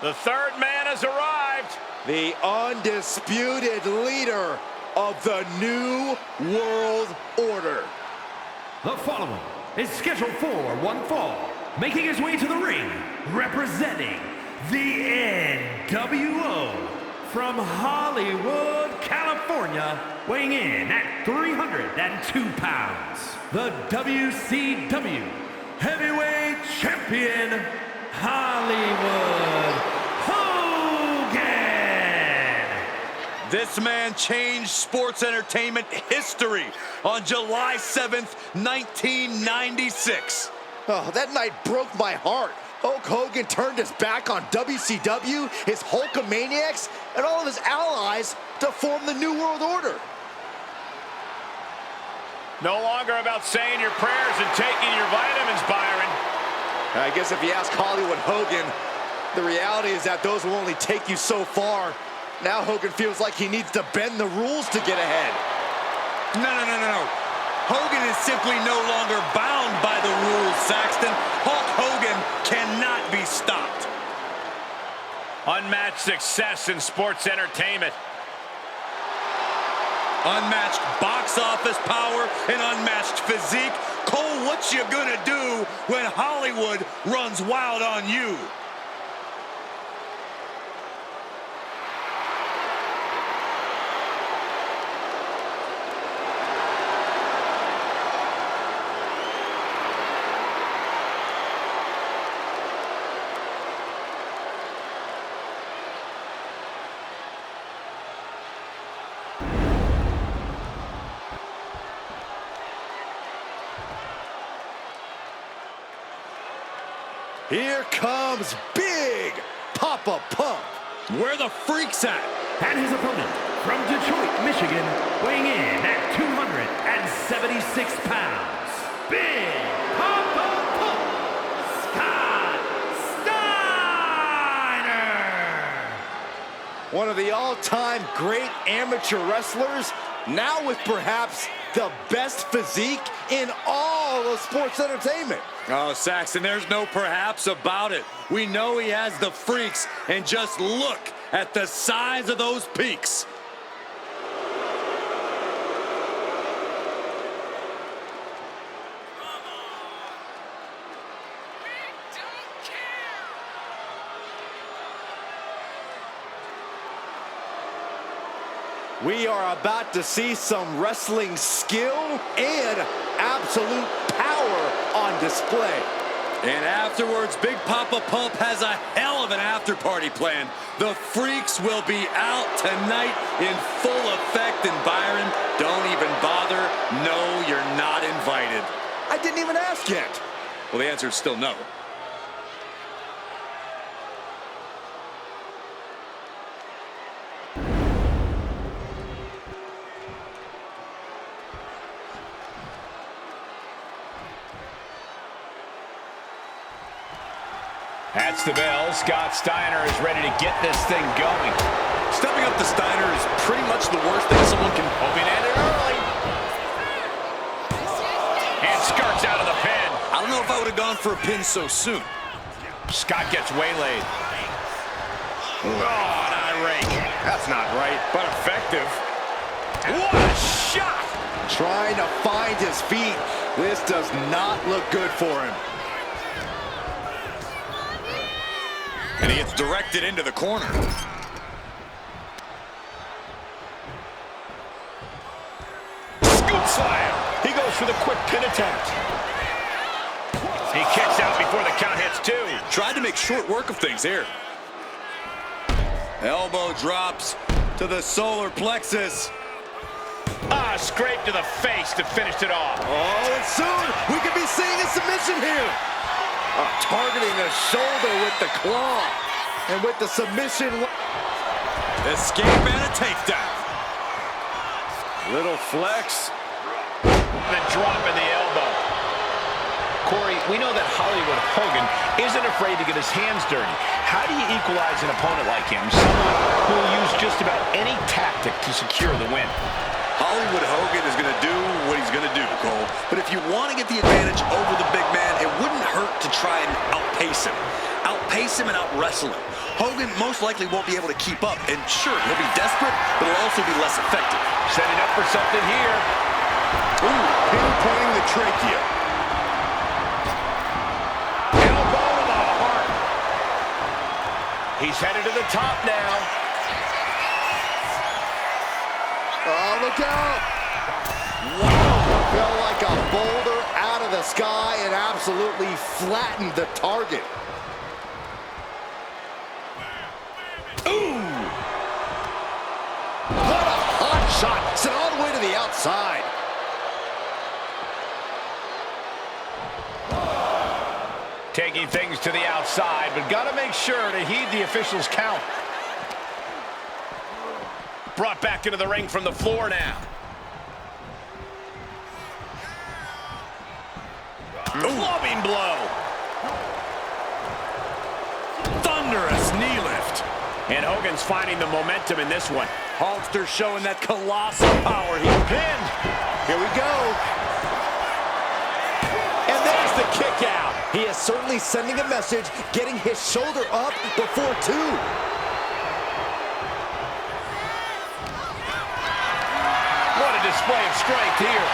The third man has arrived. The undisputed leader of the New World Order. The following is scheduled for one fall, making his way to the ring, representing the NWO from Hollywood, California, weighing in at 302 pounds, the WCW Heavyweight Champion, Hollywood Hogan. This man changed sports entertainment history on July 7th, 1996. Oh, that night broke my heart. Hulk Hogan turned his back on WCW, his Hulkamaniacs, and all of his allies to form the New World Order. No longer about saying your prayers and taking your vitamins, Byron. I guess if you ask Hollywood Hogan, the reality is that those will only take you so far. Now Hogan feels like he needs to bend the rules to get ahead. No. Hogan is simply no longer bound by the rules, Saxton. Hulk Hogan cannot be stopped. Unmatched success in sports entertainment. Unmatched box office power and unmatched physique. Cole, what you gonna do when Hollywood runs wild on you? Here comes Big Papa Pump. Where the freaks at? And his opponent from Detroit, Michigan, weighing in at 276 pounds, Big Papa Pump, Scott Steiner. One of the all-time great amateur wrestlers, now with perhaps the best physique in all of sports entertainment. Oh, Saxton, there's no perhaps about it. We know he has the freaks, and just look at the size of those peaks. We are about to see some wrestling skill and absolute power on display. And afterwards, Big Papa Pump has a hell of an after-party plan. The freaks will be out tonight in full effect. And Byron, don't even bother. No, you're not invited. I didn't even ask yet. Well, the answer is still no. That's the bell. Scott Steiner is ready to get this thing going. Stepping up to Steiner is pretty much the worst thing someone can... Hoping to end it early. And skirts out of the pin. I don't know if I would have gone for a pin so soon. Scott gets waylaid. Oh, an eye rake. That's not right, but effective. What a shot! Trying to find his feet. This does not look good for him. And he gets directed into the corner. Scoop slam. He goes for the quick pin attempt. He kicks out before the count hits two. Tried to make short work of things here. Elbow drops to the solar plexus. Ah, scrape to the face to finish it off. Oh, and soon we could be seeing a submission here. Targeting the shoulder with the claw. And with the submission. Escape and a takedown. Little flex. The drop in the elbow. Corey, we know that Hollywood Hogan isn't afraid to get his hands dirty. How do you equalize an opponent like him? Someone who will use just about any tactic to secure the win. Hollywood Hogan is going to do what he's going to do, Cole. But if you want to get the advantage over the big man, it wouldn't hurt to try and outpace him. Outpace outpace him and out-wrestle him. Hogan most likely won't be able to keep up, and sure, he'll be desperate, but he'll also be less effective. Setting up for something here. Ooh, pinpointing the trachea. Elbow to the heart. He's headed to the top now. Oh, look out! Wow! Fell like a boulder out of the sky and absolutely flattened the target. Ooh! What a hot shot! Sent all the way to the outside. Taking things to the outside, but got to make sure to heed the official's count. Brought back into the ring from the floor now. Clubbing blow. Thunderous knee lift. And Hogan's finding the momentum in this one. Hulkster showing that colossal power. He's Pinned. Here we go. And there's the kick out. He is certainly sending a message, getting his shoulder up before two. What a display of strength here.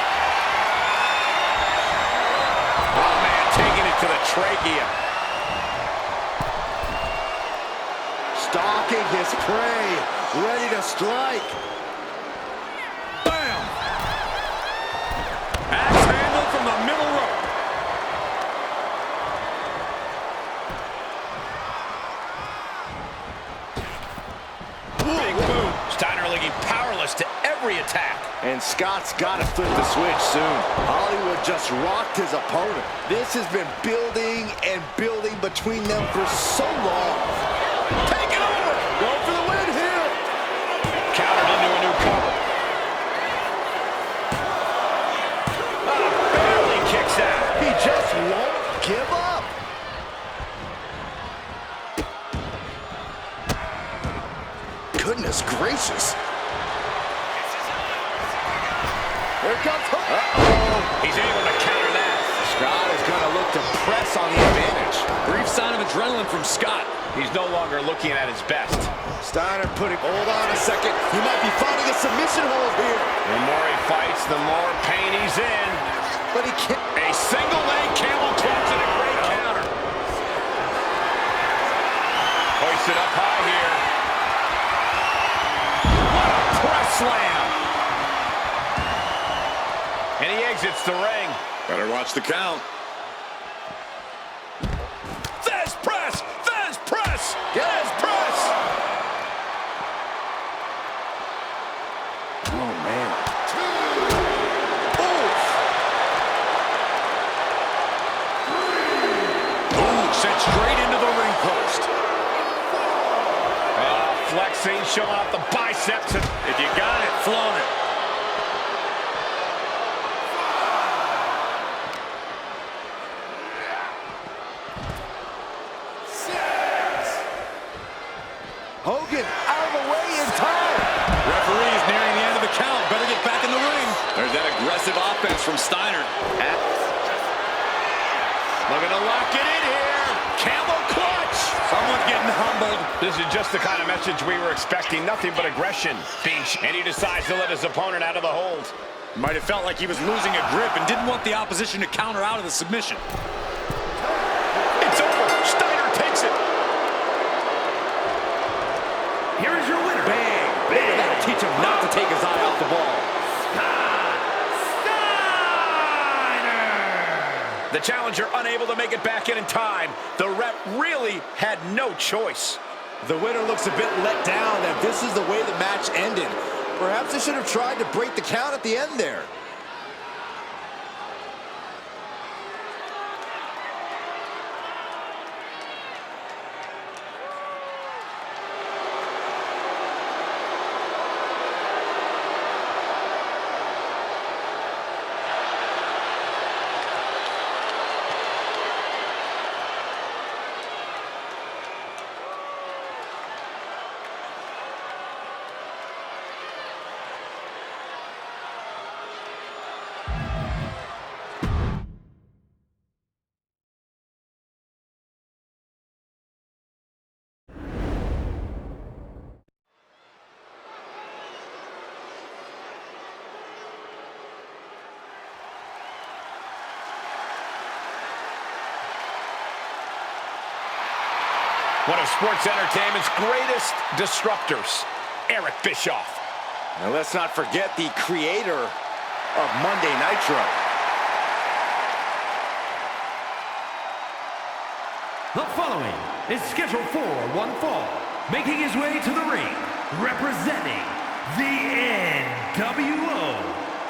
Oh, man, taking it to the trachea. Stalking his prey, ready to strike. Bam! Axe handle from the middle rope. Big boot. Steiner looking powerless to every attack. And Scott's got to flip the switch soon. Hollywood just rocked his opponent. This has been building and building between them for so long. Take it over! Go for the win here! Countered into a new cover. Barely kicks out. He just won't give up. Goodness gracious. Here comes Hook. Uh-oh. He's able to counter that. Scott is going to look to press on the advantage. brief sign of adrenaline from Scott. He's no longer looking at his best. Steiner putting, hold on a second. He might be finding a submission hold here. The more he fights, the more pain he's in. But he can't. A single leg camel clutch and a great counter. Hoisted up high here. What a press slam. And he exits the ring. Better watch the count. There's press! There's press! There's press! Oh, man. Ooh, sent straight into the ring post. Flexing, showing off the biceps. And if you got it, flown it. Hogan out of the way in time. Referee's nearing the end of the count. Better get back in the ring. There's that aggressive offense from Steiner. Looking to lock it in here. Camel clutch. Someone's getting humbled. This is just the kind of message we were expecting. Nothing but aggression. And he decides to let his opponent out of the hold. Might have felt like he was losing a grip and didn't want the opposition to counter out of the submission. It's over. Steiner takes it. Here is your winner. Bang. Maybe that'll teach him not to take his eye off the ball. The challenger unable to make it back in time. The ref really had no choice. The winner looks a bit let down that this is the way the match ended. Perhaps they should have tried to break the count at the end there. One of sports entertainment's greatest disruptors, Eric Bischoff. And let's not forget the creator of Monday Nitro. The following is scheduled for one fall. Making his way to the ring, representing the NWO.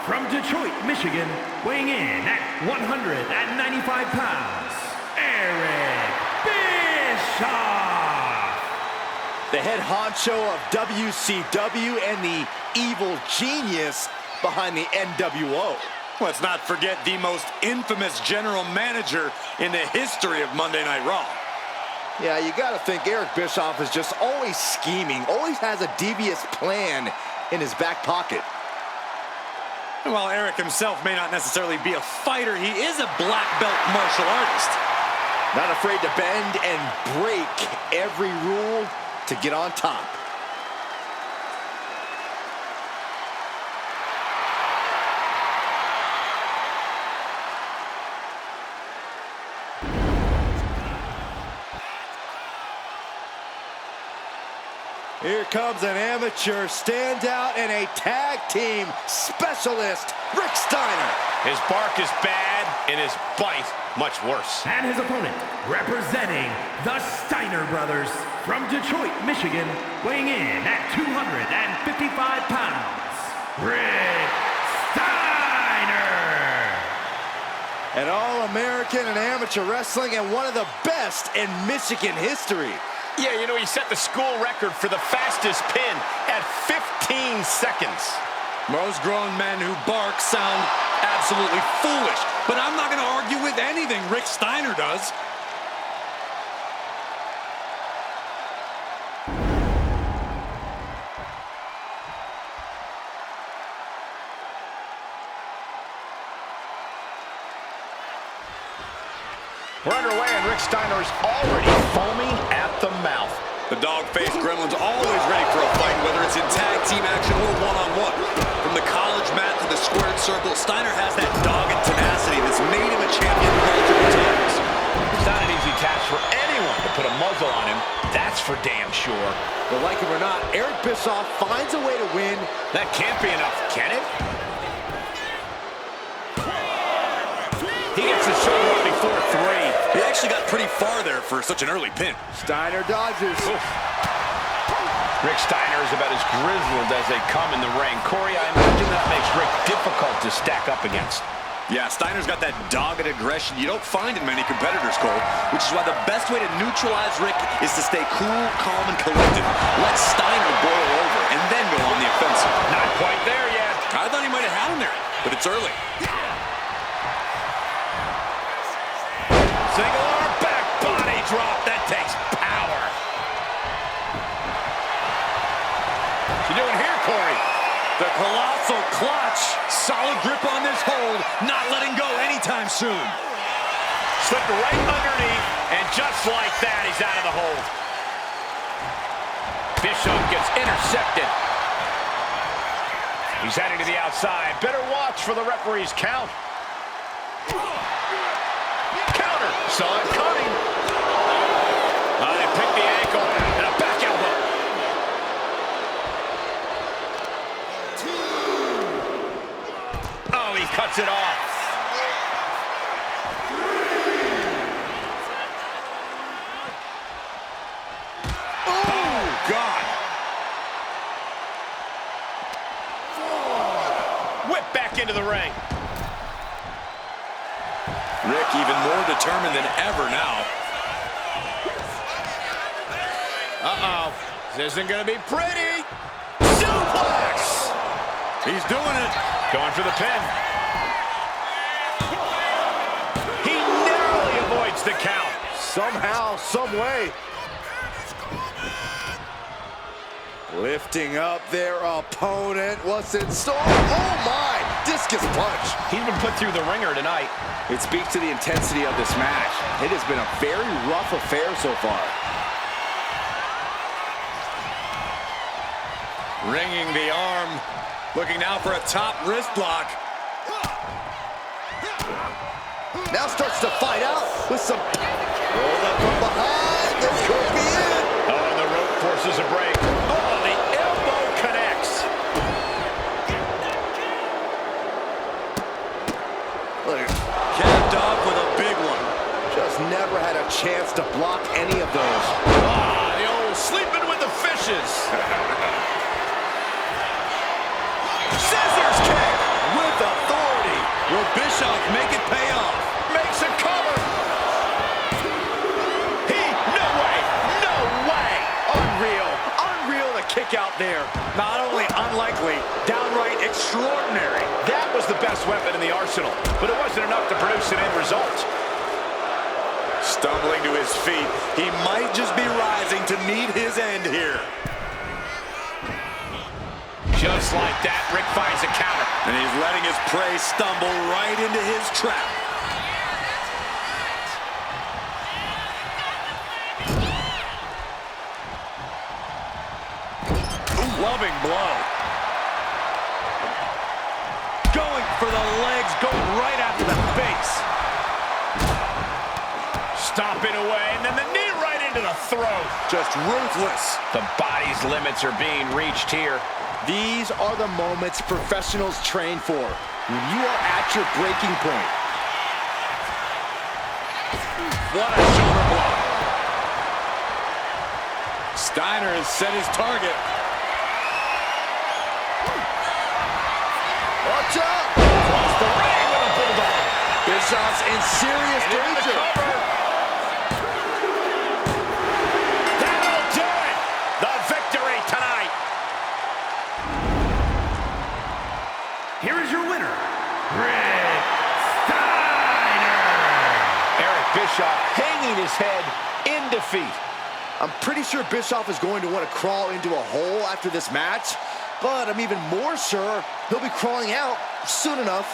From Detroit, Michigan, weighing in at 195 pounds, Eric Bischoff. The head honcho of WCW and the evil genius behind the NWO. Let's not forget the most infamous general manager in the history of Monday Night Raw. Yeah, you gotta think Eric Bischoff is just always scheming, always has a devious plan in his back pocket. And while Eric himself may not necessarily be a fighter, he is a black belt martial artist. Not afraid to bend and break every rule to get on top. Here comes an amateur standout and a tag team specialist, Rick Steiner. His bark is bad and his bite much worse. And his opponent, representing the Steiner brothers, from Detroit, Michigan, weighing in at 255 pounds, Rick Steiner. An All-American in amateur wrestling and one of the best in Michigan history. Yeah, you know, he set the school record for the fastest pin at 15 seconds. Most grown men who bark sound absolutely foolish, but I'm not going to argue with anything Rick Steiner does. We're underway, and Rick Steiner's already foaming at the mouth. The dog-faced gremlin's always ready for a fight, whether it's in tag team action or one-on-one. From the college mat to the squared circle, Steiner has that dogged tenacity that's made him a champion multiple times. It's not an easy task for anyone to put a muzzle on him. That's for damn sure. But like it or not, Eric Bischoff finds a way to win. That can't be enough, can it? He gets the shoulder up before 3. He actually got pretty far there for such an early pin. Steiner dodges. Oof. Rick Steiner is about as grizzled as they come in the ring. Corey, I imagine that makes Rick difficult to stack up against. Yeah, Steiner's got that dogged aggression you don't find in many competitors, Cole, which is why the best way to neutralize Rick is to stay cool, calm, and collected. Let Steiner boil over and then go on the offensive. Not quite there yet. I thought he might have had him there, but it's early. Single arm back body drop. That takes power. What's he doing here, Corey? The colossal clutch. Solid grip on this hold. Not letting go anytime soon. Slipped right underneath, and just like that, he's out of the hold. Bischoff gets intercepted. He's heading to the outside. Better watch for the referee's count. Counter. Saw it coming. They picked the ankle and a back elbow. Oh, he cuts it off. Oh, God. Whip back into the ring. Rick even more determined than ever now. Uh-oh. This isn't going to be pretty. Suplex. He's doing it. Going for the pin. He narrowly avoids the count. Somehow, some way. Lifting up their opponent. What's in store? Oh, my. Discus punch. He's been put through the ringer tonight. It speaks to the intensity of this match. It has been a very rough affair so far. Ringing the arm. Looking now for a top wrist lock. Now starts to fight out with some... Rolled up from behind. This could be it. forces a break. Oh, the elbow connects. Look, Capped off with a big one. just never had a chance to block any of those. Ah, the old sleeping with the fishes. Scissors kick with authority. Will Bischoff make it pay off? Makes a cover. No way, no way. Unreal. Unreal to kick out there. Not only unlikely, downright extraordinary. That was the best weapon in the arsenal, but it wasn't enough to produce an end result. Stumbling to his feet, he might just be rising to meet his end here. Just like that, Rick finds a counter. And he's letting his prey stumble right into his trap. Loving blow. Going for the legs, going right after the face. Stomping away, and then the knee right into the throat. Just ruthless. The body's limits are being reached here. These are the moments professionals train for. When you are at your breaking point. What a shoulder blow. Steiner has set his target. Watch out! Across the ring with a bulldog. Bischoff's in serious And into the danger. cover. That'll do it. The victory tonight. Here is your winner, Rick Steiner. Eric Bischoff hanging his head in defeat. I'm pretty sure Bischoff is going to want to crawl into a hole after this match, but I'm even more sure he'll be crawling out soon enough.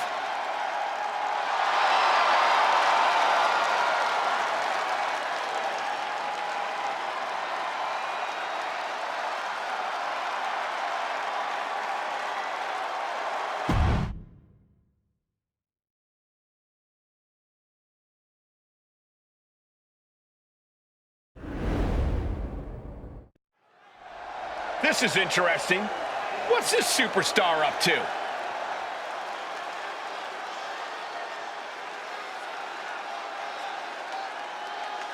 This is interesting. What's this superstar up to?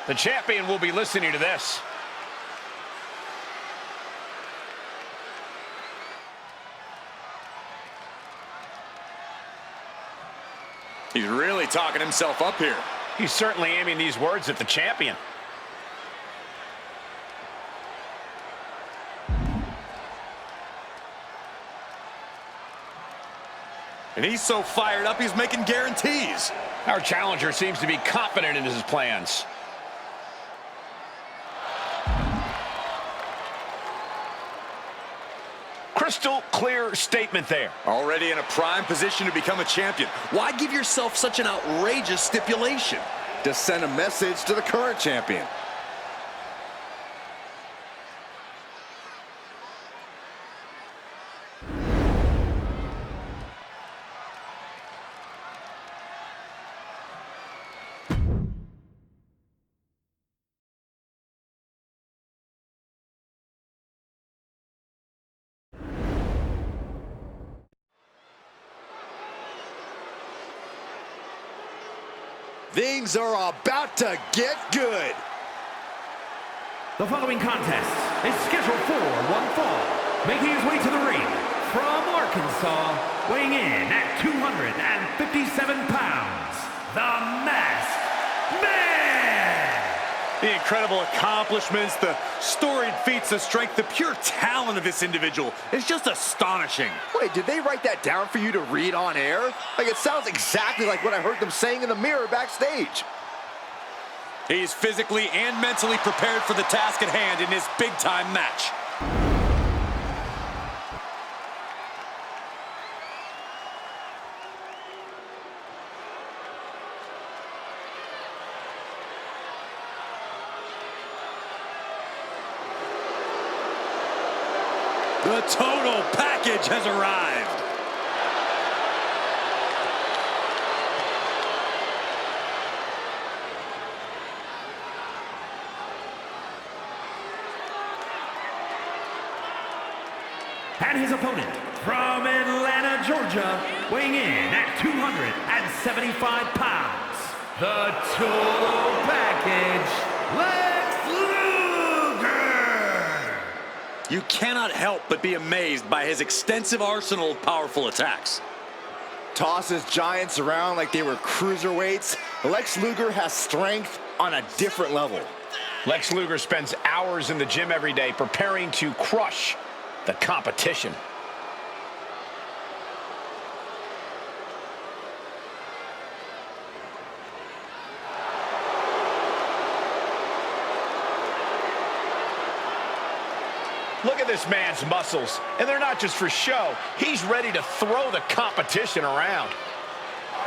The champion will be listening to this. He's really talking himself up here. He's certainly aiming these words at the champion. And he's so fired up, he's making guarantees. Our challenger seems to be confident in his plans. Crystal clear statement there. Already in a prime position to become a champion. Why give yourself such an outrageous stipulation? To send a message to the current champion. Things are about to get good. The following contest is scheduled for one fall. Making his way to the ring from Arkansas, weighing in at 257 pounds, the Masked Man. The incredible accomplishments, the storied feats of strength, the pure talent of this individual is just astonishing. Wait, did they write that down for you to read on air? Like, it sounds exactly like what I heard them saying in the mirror backstage. He's physically and mentally prepared for the task at hand in this big-time match. The total package has arrived. And his opponent from Atlanta, Georgia, weighing in at 275 pounds, the Total Package, Lex Luger! You cannot help but be amazed by his extensive arsenal of powerful attacks. Tosses giants around like they were cruiserweights. Lex Luger has strength on a different level. Lex Luger spends hours in the gym every day preparing to crush the competition. Look at this man's muscles, and they're not just for show. He's ready to throw the competition around.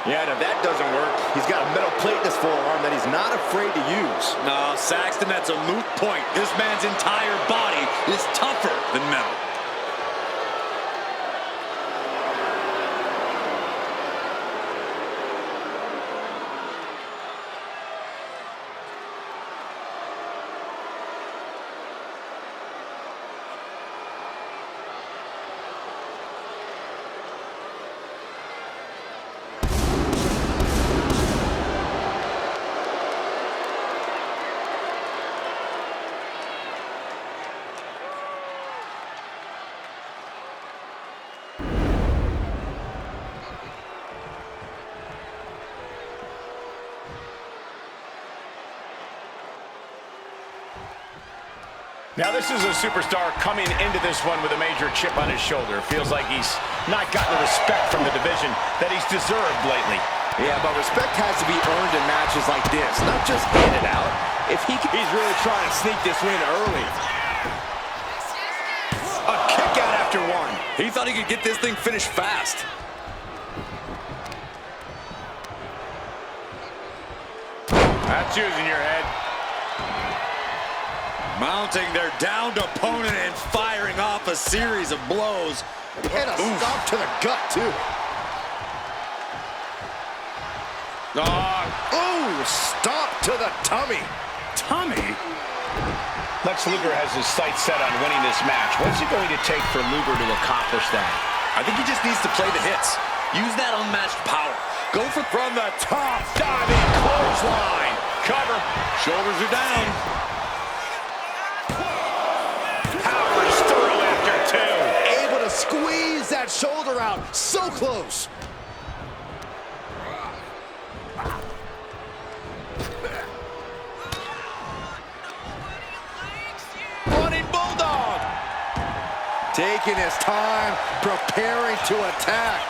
Yeah, and if that doesn't work, he's got a metal plate in his forearm that he's not afraid to use. No, Saxton, that's a moot point. This man's entire body is tougher than metal. Now this is a superstar coming into this one with a major chip on his shoulder. Feels like he's not gotten the respect from the division that he's deserved lately. Yeah, but respect has to be earned in matches like this, not just handed out. He's really trying to sneak this win early. A kick out after one. He thought he could get this thing finished fast. That's using your head. Mounting their downed opponent and firing off a series of blows. And a stomp to the gut, too. Ooh, stomp to the tummy. Tummy? Lex Luger has his sights set on winning this match. What's it going to take for Luger to accomplish that? I think he just needs to play the hits. Use that unmatched power. Go from the top. Diving clothesline. Cover. Shoulders are down. Powers through after two. Able to squeeze that shoulder out. So close. Running bulldog. Taking his time, preparing to attack.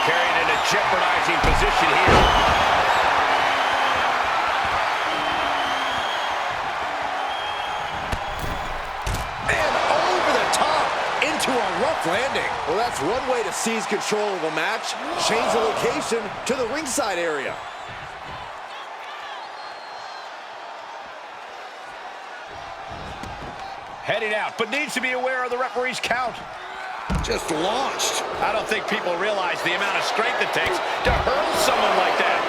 Carried in a jeopardizing position here. To a rough landing. Well, that's one way to seize control of a match. Change the location to the ringside area. Heading out, but needs to be aware of the referee's count. Just launched. I don't think people realize the amount of strength it takes to hurl someone like that.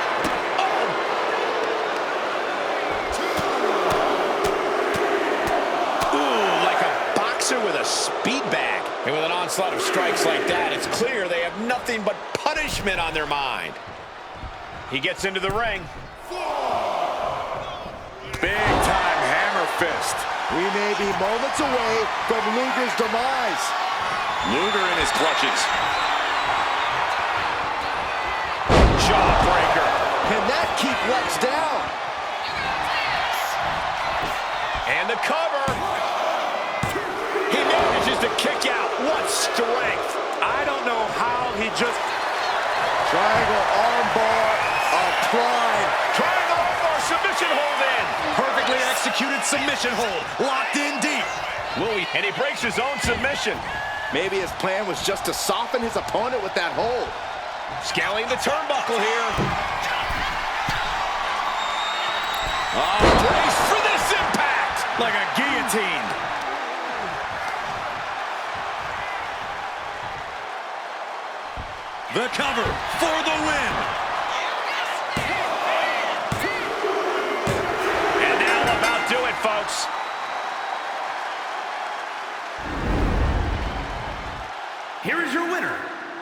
Ooh, like a boxer with a speed bag. And with an onslaught of strikes like that, it's clear they have nothing but punishment on their mind. He gets into the ring. Big time hammer fist. We may be moments away from Luger's demise. Luger in his clutches. Jawbreaker. Can that keep Lex down? And the cover. He manages to kick out. What strength. I don't know how he just... Triangle armbar applied. Triangle armbar submission hold in. Perfectly executed submission hold. Locked in deep. And he breaks his own submission. Maybe his plan was just to soften his opponent with that hold. Scaling the turnbuckle here. Brace for this impact. Like a guillotine. The cover for the win. And that'll about do it, folks.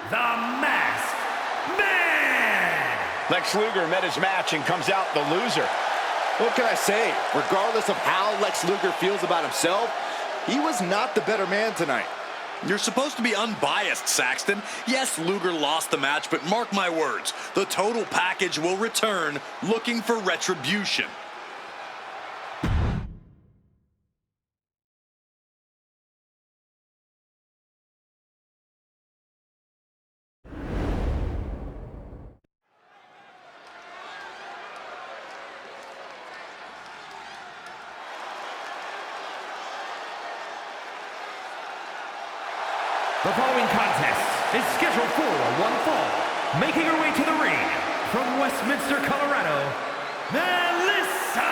the Masked Man. Lex Luger met his match and comes out the loser. What can I say? Regardless of how Lex Luger feels about himself, he was not the better man tonight. You're supposed to be unbiased, Saxton. Yes, Luger lost the match, but mark my words, the total package will return looking for retribution. The following contest is scheduled for one fall. Making her way to the ring from Westminster, Colorado, Melissa!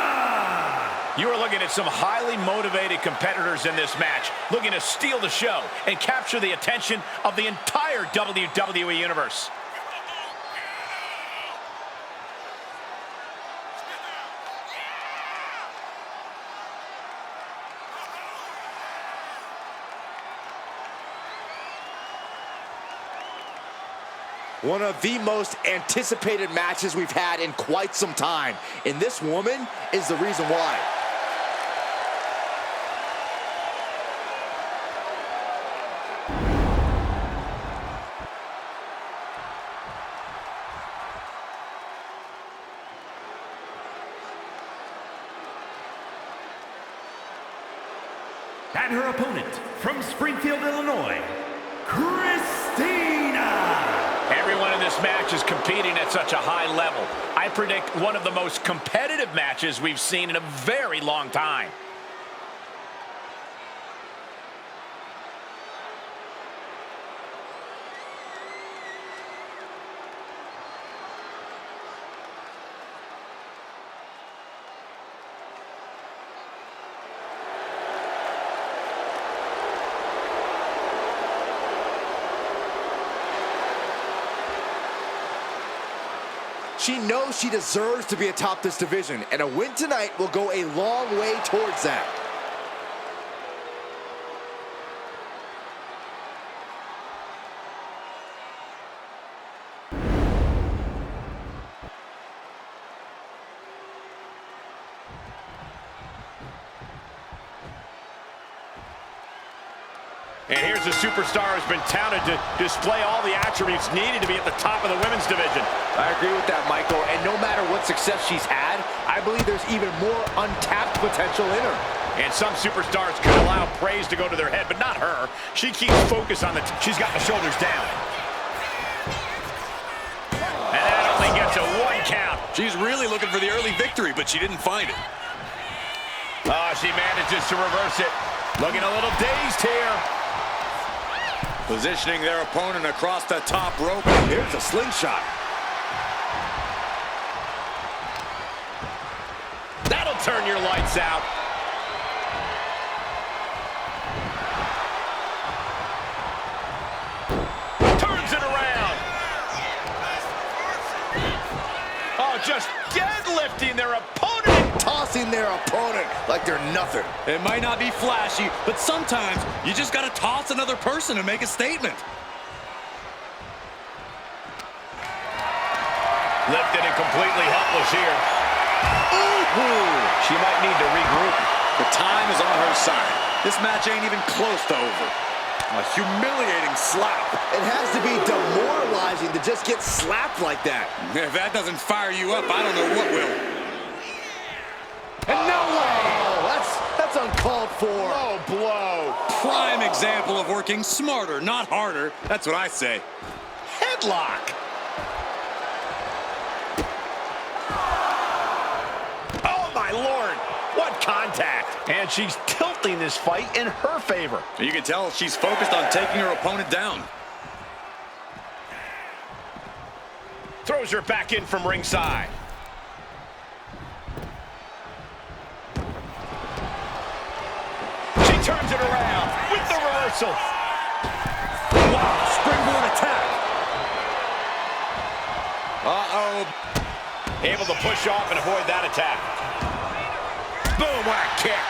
You are looking at some highly motivated competitors in this match, looking to steal the show and capture the attention of the entire WWE Universe. One of the most anticipated matches we've had in quite some time. And this woman is the reason why. And her opponent from Springfield, Illinois, Christina! Everyone in this match is competing at such a high level. I predict one of the most competitive matches we've seen in a very long time. She knows she deserves to be atop this division, and a win tonight will go a long way towards that. And here's a superstar who's been touted to display all the attributes needed to be at the top of the women's division. I agree with that, Michael, and no matter what success she's had, I believe there's even more untapped potential in her. And some superstars could allow praise to go to their head, but not her. She keeps focus on she's got the shoulders down. And that only gets a 1 count. She's really looking for the early victory, but she didn't find it. Oh, she manages to reverse it. Looking a little dazed here. Positioning their opponent across the top rope. Here's a slingshot. That'll turn your lights out. Turns it around. Oh, just deadlifting their opponent. Tossing their opponent like they're nothing. It might not be flashy, but sometimes you just got to toss another person and make a statement. Lifted and completely helpless here. Ooh, she might need to regroup. The time is on her side. This match ain't even close to over. A humiliating slap. It has to be demoralizing to just get slapped like that. If that doesn't fire you up, I don't know what will. And no way! That's uncalled for. Oh, blow. Prime example of working smarter, not harder. That's what I say. Headlock. Oh, my Lord. What contact. And she's tilting this fight in her favor. You can tell she's focused on taking her opponent down. Throws her back in from ringside. Turns it around with the reversal. Wow, springboard attack. Uh-oh. Able to push off and avoid that attack. Boom, what a kick.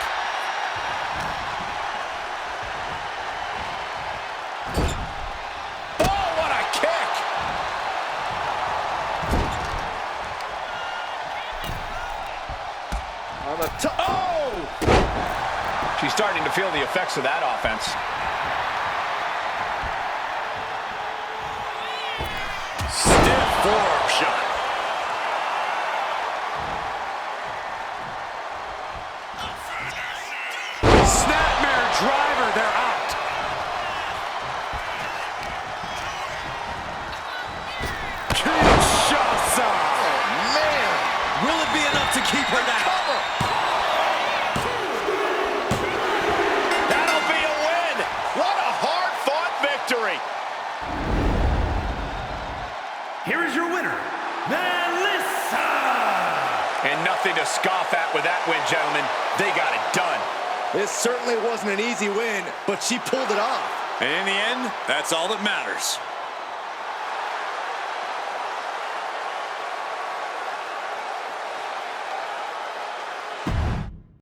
Oh, what a to... Oh! She's starting to feel the effects of that offense. Stiff forearm shot. Snapmare driver, they're out. Kinshasa. Oh, man! Will it be enough to keep her down? Cover! That'll be a win! What a hard-fought victory! Here is your winner, Melissa! And nothing to scoff at with that win, gentlemen. They got it done. This certainly wasn't an easy win, but she pulled it off. And in the end, that's all that matters.